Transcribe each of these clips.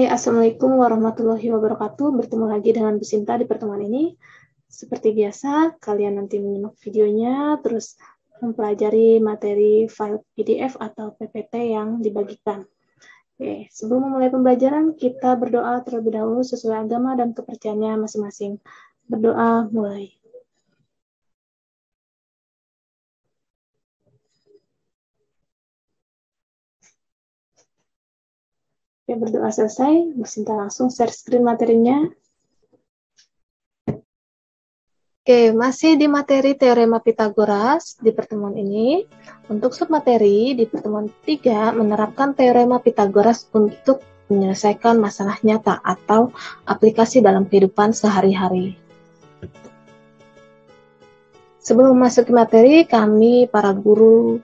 Assalamualaikum warahmatullahi wabarakatuh. Bertemu lagi dengan Bu Sinta di pertemuan ini. Seperti biasa, kalian nanti menyimak videonya, terus mempelajari materi file PDF atau PPT yang dibagikan. Oke, sebelum memulai pembelajaran, kita berdoa terlebih dahulu sesuai agama dan kepercayaannya masing-masing. Berdoa mulai. Oke, berdoa selesai, Bu Sinta langsung share screen materinya. Oke, masih di materi Teorema Pitagoras di pertemuan ini. Untuk submateri di pertemuan 3 menerapkan Teorema Pitagoras untuk menyelesaikan masalah nyata atau aplikasi dalam kehidupan sehari-hari. Sebelum masuk ke materi, kami para guru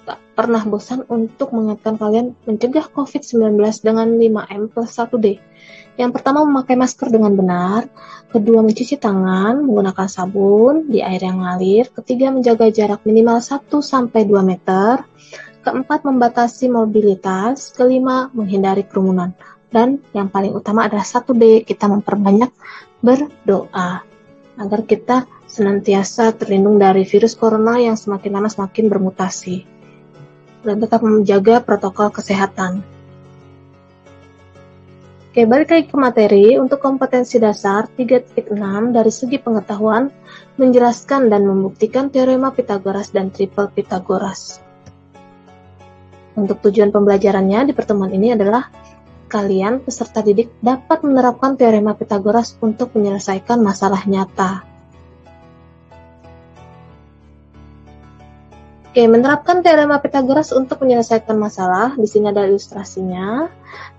tak pernah bosan untuk mengingatkan kalian mencegah COVID-19 dengan 5M plus 1D. Yang pertama, memakai masker dengan benar. Kedua, mencuci tangan menggunakan sabun di air yang mengalir. Ketiga, menjaga jarak minimal 1-2 meter. Keempat, membatasi mobilitas. Kelima, menghindari kerumunan. Dan yang paling utama adalah 1D, kita memperbanyak berdoa agar kita senantiasa terlindung dari virus corona yang semakin lama semakin bermutasi. Dan tetap menjaga protokol kesehatan. Oke, balik lagi ke materi. Untuk kompetensi dasar 3.6 dari segi pengetahuan, menjelaskan dan membuktikan teorema Pitagoras dan triple Pitagoras. Untuk tujuan pembelajarannya di pertemuan ini adalah kalian peserta didik dapat menerapkan teorema Pitagoras untuk menyelesaikan masalah nyata. Oke, menerapkan teorema Pitagoras untuk menyelesaikan masalah. Di sini ada ilustrasinya.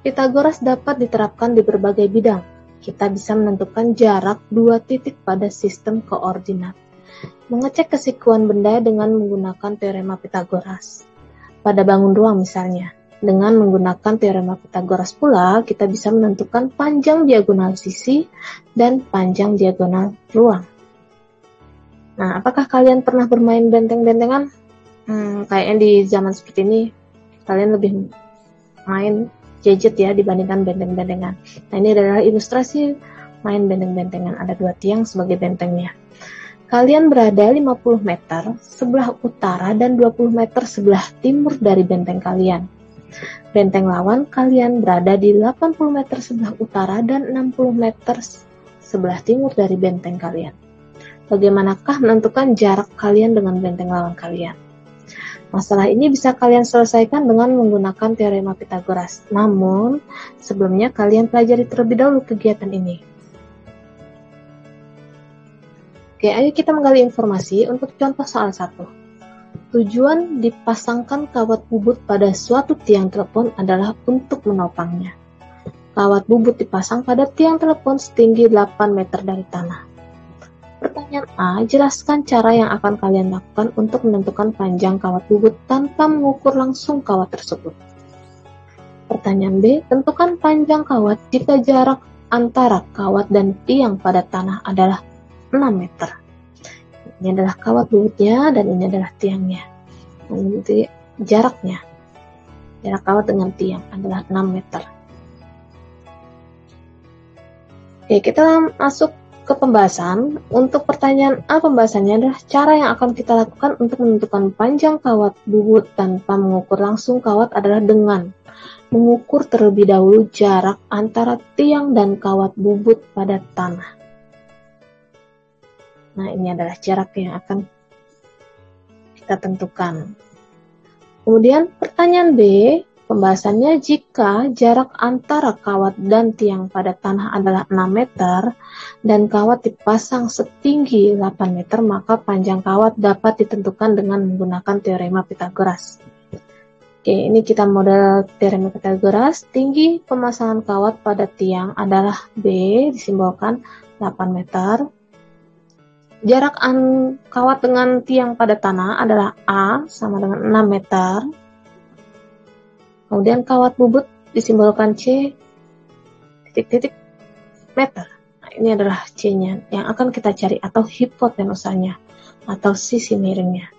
Pitagoras dapat diterapkan di berbagai bidang. Kita bisa menentukan jarak 2 titik pada sistem koordinat. Mengecek kesikuan benda dengan menggunakan teorema Pitagoras. Pada bangun ruang misalnya. Dengan menggunakan teorema Pitagoras pula, kita bisa menentukan panjang diagonal sisi dan panjang diagonal ruang. Nah, apakah kalian pernah bermain benteng-bentengan? Kayaknya di zaman seperti ini kalian lebih main gadget ya dibandingkan benteng-bentengan. Nah, ini adalah ilustrasi main benteng-bentengan. Ada 2 tiang sebagai bentengnya. Kalian berada 50 meter sebelah utara dan 20 meter sebelah timur dari benteng kalian. Benteng lawan kalian berada di 80 meter sebelah utara dan 60 meter sebelah timur dari benteng kalian. Bagaimanakah menentukan jarak kalian dengan benteng lawan kalian? Masalah ini bisa kalian selesaikan dengan menggunakan teorema Pitagoras. Namun, sebelumnya kalian pelajari terlebih dahulu kegiatan ini. Oke, ayo kita menggali informasi untuk contoh soal 1. Tujuan dipasangkan kawat bubut pada suatu tiang telepon adalah untuk menopangnya. Kawat bubut dipasang pada tiang telepon setinggi 8 meter dari tanah. Pertanyaan A, jelaskan cara yang akan kalian lakukan untuk menentukan panjang kawat bubut tanpa mengukur langsung kawat tersebut. Pertanyaan B, tentukan panjang kawat jika jarak antara kawat dan tiang pada tanah adalah 6 meter. Ini adalah kawat bubutnya dan ini adalah tiangnya. Jadi jaraknya, jarak kawat dengan tiang adalah 6 meter. Oke, kita masuk ke pembahasan. Untuk pertanyaan A, pembahasannya adalah cara yang akan kita lakukan untuk menentukan panjang kawat bubut tanpa mengukur langsung kawat adalah dengan mengukur terlebih dahulu jarak antara tiang dan kawat bubut pada tanah. Nah, ini adalah jarak yang akan kita tentukan. Kemudian pertanyaan B, pembahasannya jika jarak antara kawat dan tiang pada tanah adalah 6 meter dan kawat dipasang setinggi 8 meter, maka panjang kawat dapat ditentukan dengan menggunakan teorema Pitagoras. Oke, ini kita model teorema Pitagoras. Tinggi pemasangan kawat pada tiang adalah B, disimbolkan 8 meter. Jarak kawat dengan tiang pada tanah adalah A, sama dengan 6 meter. Kemudian kawat bubut disimbolkan C, titik-titik meter. Nah, ini adalah C-nya yang akan kita cari atau hipotenusanya atau sisi miringnya.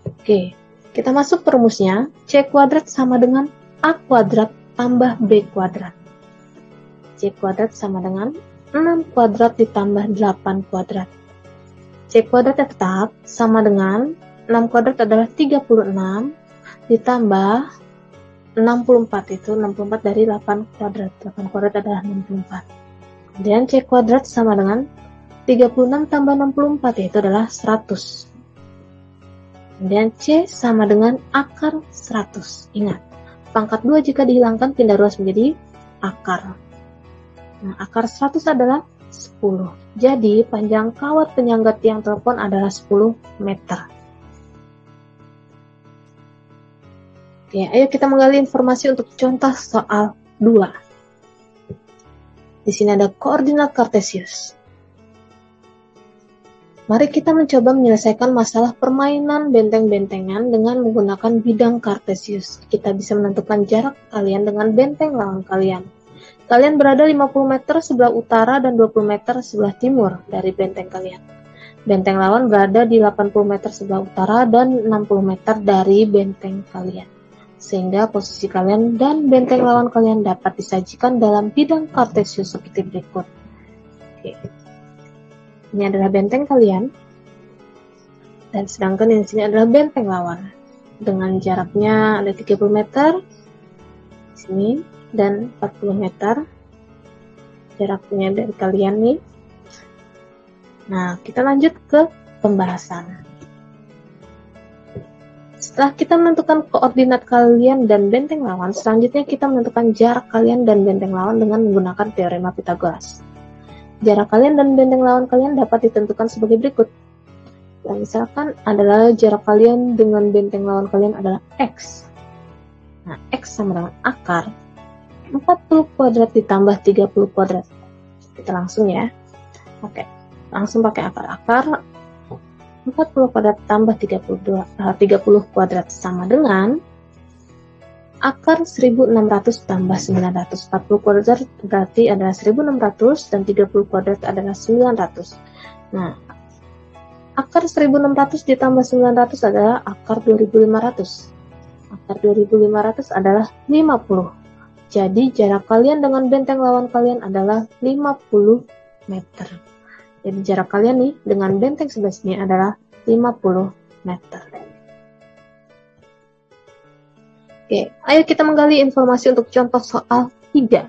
Oke, kita masuk ke rumusnya. C kuadrat sama dengan A kuadrat tambah B kuadrat. C kuadrat sama dengan 6 kuadrat ditambah 8 kuadrat. C kuadrat tetap sama dengan 6 kuadrat adalah 36 ditambah 64, itu 64 dari 8 kuadrat. 8 kuadrat adalah 64. Kemudian C kuadrat sama dengan 36 tambah 64, yaitu adalah 100. Kemudian C sama dengan akar 100. Ingat, pangkat 2 jika dihilangkan pindah ruas menjadi akar. Nah, akar 100 adalah 10. Jadi, panjang kawat penyangga tiang telepon adalah 10 meter. Oke, ayo kita menggali informasi untuk contoh soal 2. Di sini ada koordinat kartesius. Mari kita mencoba menyelesaikan masalah permainan benteng-bentengan dengan menggunakan bidang kartesius. Kita bisa menentukan jarak kalian dengan benteng lawan kalian. Kalian berada 50 meter sebelah utara dan 20 meter sebelah timur dari benteng kalian. Benteng lawan berada di 80 meter sebelah utara dan 60 meter dari benteng kalian. Sehingga posisi kalian dan benteng lawan kalian dapat disajikan dalam bidang kartesius seperti berikut. Oke. Ini adalah benteng kalian. Dan sedangkan di sini adalah benteng lawan. Dengan jaraknya ada 30 meter. Di sini. Dan 40 meter jaraknya dari kalian nih. Nah, kita lanjut ke pembahasan. Setelah kita menentukan koordinat kalian dan benteng lawan, selanjutnya kita menentukan jarak kalian dan benteng lawan dengan menggunakan teorema Pythagoras. Jarak kalian dan benteng lawan kalian dapat ditentukan sebagai berikut. Nah, misalkan adalah jarak kalian dengan benteng lawan kalian adalah X. Nah, X sama dengan akar 40 kuadrat ditambah 30 kuadrat. Kita langsung ya. Oke. Langsung pakai akar-akar. 40 kuadrat tambah 30 kuadrat sama dengan akar 1600 tambah 900. 40 kuadrat berarti adalah 1600 dan 30 kuadrat adalah 900. Nah, akar 1600 ditambah 900 adalah akar 2500. Akar 2500 adalah 50. Jadi jarak kalian dengan benteng lawan kalian adalah 50 meter. Jadi jarak kalian nih dengan benteng sebelah sini adalah 50 meter. Oke, ayo kita menggali informasi untuk contoh soal 3.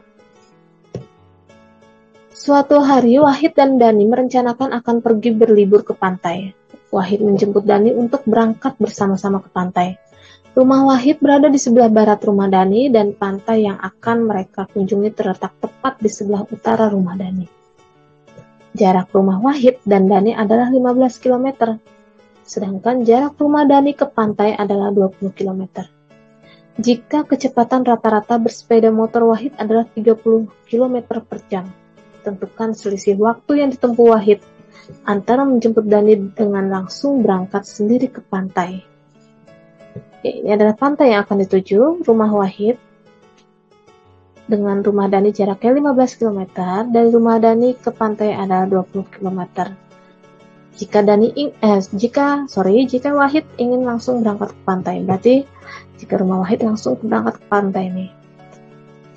Suatu hari Wahid dan Dani merencanakan akan pergi berlibur ke pantai. Wahid menjemput Dani untuk berangkat bersama-sama ke pantai. Rumah Wahid berada di sebelah barat rumah Dani dan pantai yang akan mereka kunjungi terletak tepat di sebelah utara rumah Dani. Jarak rumah Wahid dan Dani adalah 15 km, sedangkan jarak rumah Dani ke pantai adalah 20 km. Jika kecepatan rata-rata bersepeda motor Wahid adalah 30 km per jam, tentukan selisih waktu yang ditempuh Wahid antara menjemput Dani dengan langsung berangkat sendiri ke pantai. Ini adalah pantai yang akan dituju, rumah Wahid dengan rumah Dani jaraknya 15 km, dari rumah Dani ke pantai adalah 20 km. Jika Wahid ingin langsung berangkat ke pantai, berarti jika rumah Wahid langsung berangkat ke pantai nih,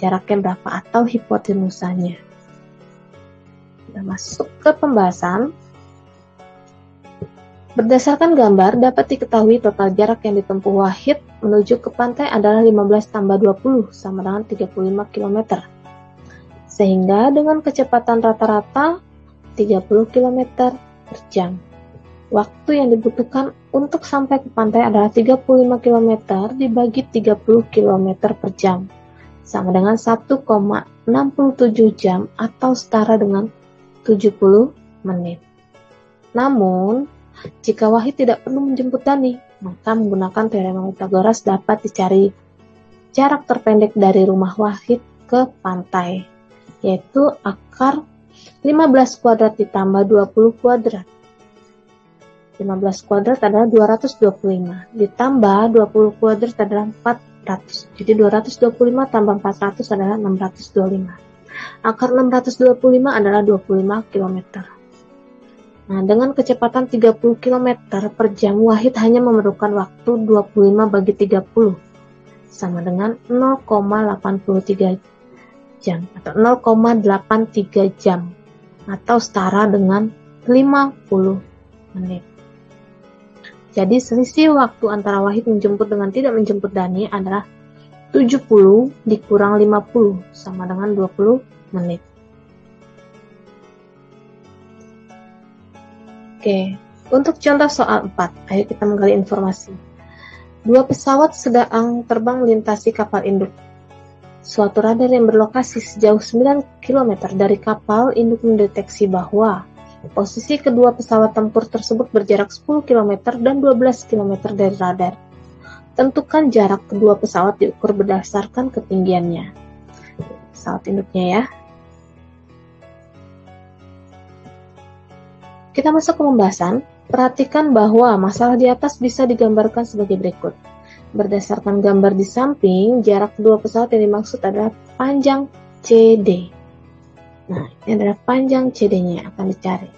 jaraknya berapa atau hipotenusanya. Kita masuk ke pembahasan. Berdasarkan gambar, dapat diketahui total jarak yang ditempuh Wahid menuju ke pantai adalah 15 tambah 20 sama dengan 35 km. Sehingga dengan kecepatan rata-rata 30 km per jam. Waktu yang dibutuhkan untuk sampai ke pantai adalah 35 km dibagi 30 km per jam. Sama dengan 1,67 jam atau setara dengan 70 menit. Namun, jika Wahid tidak perlu menjemput Dani, maka menggunakan teorema Pythagoras dapat dicari jarak terpendek dari rumah Wahid ke pantai, yaitu akar 15 kuadrat ditambah 20 kuadrat. 15 kuadrat adalah 225, ditambah 20 kuadrat adalah 400. Jadi 225 tambah 400 adalah 625. Akar 625 adalah 25 km. Nah, dengan kecepatan 30 km per jam, Wahid hanya memerlukan waktu 25 bagi 30, sama dengan 0,83 jam atau 0,83 jam atau setara dengan 50 menit. Jadi selisih waktu antara Wahid menjemput dengan tidak menjemput Dani adalah 70 dikurang 50 sama dengan 20 menit. Oke, untuk contoh soal 4, ayo kita menggali informasi. Dua pesawat sedang terbang melintasi kapal induk. Suatu radar yang berlokasi sejauh 9 km dari kapal induk mendeteksi bahwa posisi kedua pesawat tempur tersebut berjarak 10 km dan 12 km dari radar. Tentukan jarak kedua pesawat diukur berdasarkan ketinggiannya. Pesawat induknya ya. Kita masuk ke pembahasan. Perhatikan bahwa masalah di atas bisa digambarkan sebagai berikut. Berdasarkan gambar di samping, jarak kedua pesawat yang dimaksud adalah panjang CD. Nah, ini adalah panjang CD-nya yang akan dicari.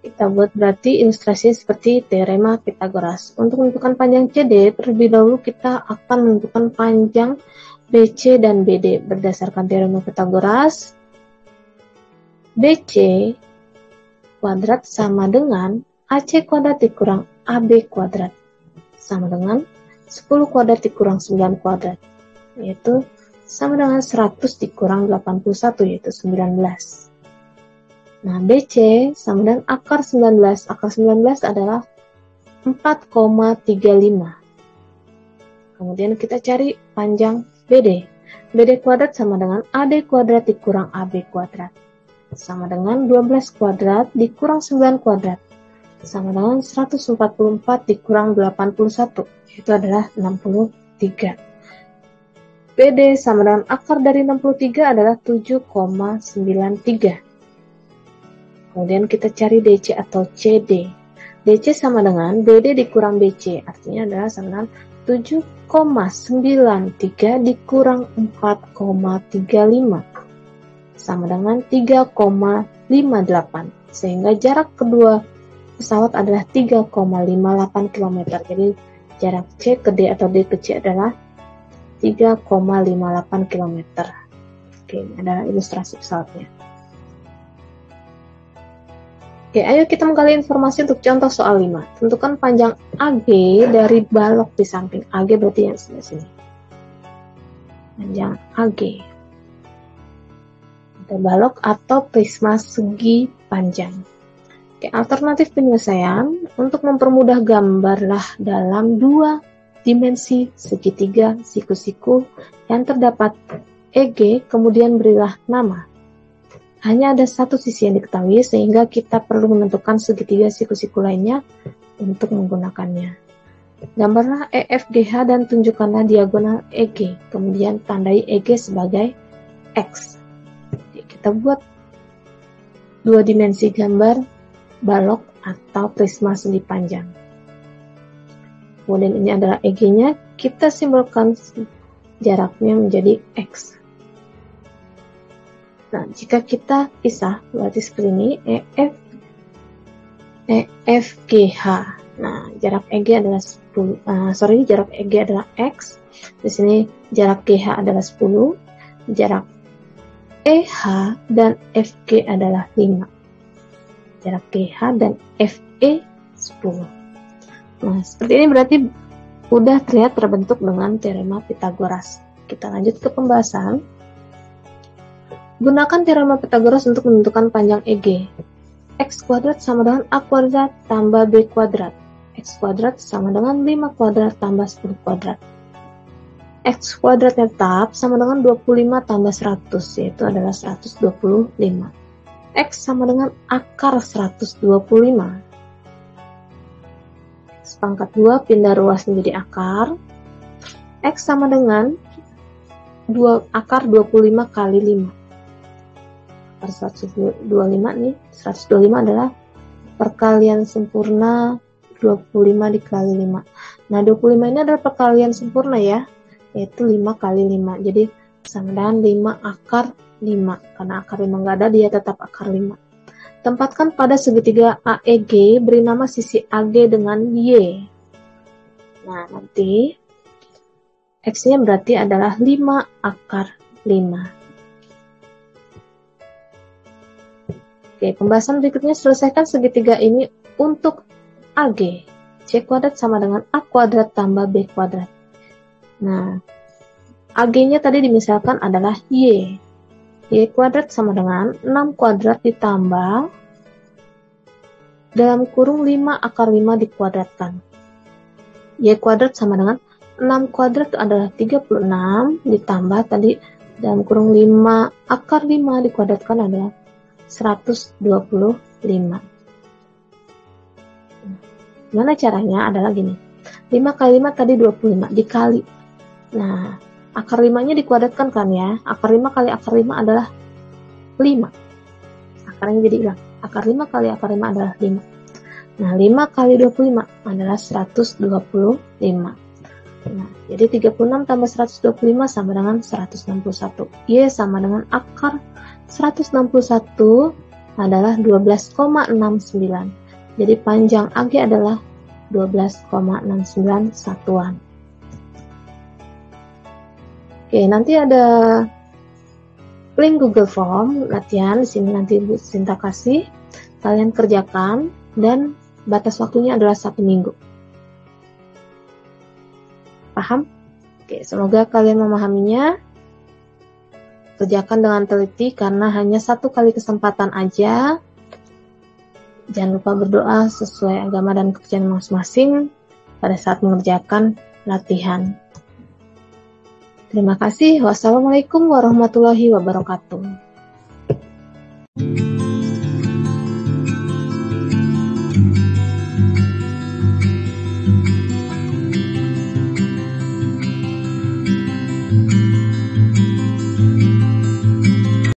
Kita buat berarti ilustrasinya seperti teorema Pythagoras. Untuk menentukan panjang CD, terlebih dahulu kita akan menentukan panjang BC dan BD. Berdasarkan teorema Pythagoras, BC kuadrat sama dengan AC kuadrat dikurang AB kuadrat sama dengan 10 kuadrat dikurang 9 kuadrat, yaitu sama dengan 100 dikurang 81, yaitu 19. Nah, BC sama dengan akar 19. Akar 19 adalah 4,35. Kemudian kita cari panjang BD. BD kuadrat sama dengan AD kuadrat dikurang AB kuadrat sama dengan 12 kuadrat dikurang 9 kuadrat sama dengan 144 dikurang 81, itu adalah 63. BD sama dengan akar dari 63 adalah 7,93. Kemudian kita cari DC atau CD. DC sama dengan BD dikurang BC, artinya adalah sama dengan 7,93 dikurang 4,35 sama dengan 3,58, sehingga jarak kedua pesawat adalah 3,58 km. Jadi jarak C ke D atau D ke C adalah 3,58 km. Oke, ini adalah ilustrasi pesawatnya. Oke, ayo kita menggali informasi untuk contoh soal 5. Tentukan panjang AG dari balok di samping. AG berarti yang sebelah sini. Panjang AG. Balok atau prisma segi panjang. Oke, alternatif penyelesaian untuk mempermudah gambarlah dalam 2 dimensi segitiga siku-siku yang terdapat EG, kemudian berilah nama. Hanya ada satu sisi yang diketahui sehingga kita perlu menentukan segitiga siku-siku lainnya untuk menggunakannya. Gambarlah EFGH dan tunjukkanlah diagonal EG, kemudian tandai EG sebagai X. Kita buat 2 dimensi gambar balok atau prisma segi panjang. Kemudian ini adalah EG-nya, kita simbolkan jaraknya menjadi X. Nah, jika kita pisah, berarti seperti ini, EFGH. Nah, jarak EG adalah 10. Jarak EG adalah X. Di sini jarak GH adalah 10. Jarak EH dan FG adalah 5. Jarak GH dan FE 10. Nah, seperti ini berarti udah terlihat terbentuk dengan teorema Pythagoras. Kita lanjut ke pembahasan. Gunakan teorema Pythagoras untuk menentukan panjang EG. X kuadrat sama dengan A kuadrat tambah B kuadrat. X kuadrat sama dengan 5 kuadrat tambah 10 kuadrat. X kuadrat tetap sama dengan 25 tambah 100, yaitu adalah 125. X sama dengan akar 125. X pangkat 2 pindah ruas menjadi akar. X sama dengan akar 25 kali 5. Akar 125 nih, 125 adalah perkalian sempurna 25 dikali 5. Nah, 25 ini adalah perkalian sempurna ya, yaitu 5 kali 5. Jadi sama dengan 5 akar 5. Karena akar 5 nggak ada, dia tetap akar 5. Tempatkan pada segitiga AEG, beri nama sisi AG dengan Y. Nah, nanti X-nya berarti adalah 5 akar 5. Oke, pembahasan berikutnya selesaikan segitiga ini untuk AG. C kuadrat sama dengan A kuadrat tambah B kuadrat. Nah, AG-nya tadi dimisalkan adalah Y. Y kuadrat sama dengan 6 kuadrat ditambah dalam kurung 5 akar 5 dikuadratkan. Y kuadrat sama dengan 6 kuadrat adalah 36 ditambah tadi dalam kurung 5 akar 5 dikuadratkan adalah 125. Gimana caranya? Adalah gini. 5 kali 5 tadi 25 dikali. Nah, akar 5-nya dikuadratkan kan ya. Akar 5 kali akar 5 adalah 5. Akarnya jadi hilang. Akar 5 kali akar 5 adalah 5. Nah, 5 kali 25 adalah 125. Nah, jadi 36 tambah 125 sama dengan 161. Y sama dengan akar 161 adalah 12,69. Jadi panjang AG adalah 12,69 satuan. Oke, nanti ada link Google Form latihan di sini nanti Bu Sinta kasih. Kalian kerjakan dan batas waktunya adalah 1 minggu. Paham? Oke, semoga kalian memahaminya. Kerjakan dengan teliti karena hanya 1 kali kesempatan aja. Jangan lupa berdoa sesuai agama dan kepercayaan masing-masing pada saat mengerjakan latihan. Terima kasih. Wassalamualaikum warahmatullahi wabarakatuh.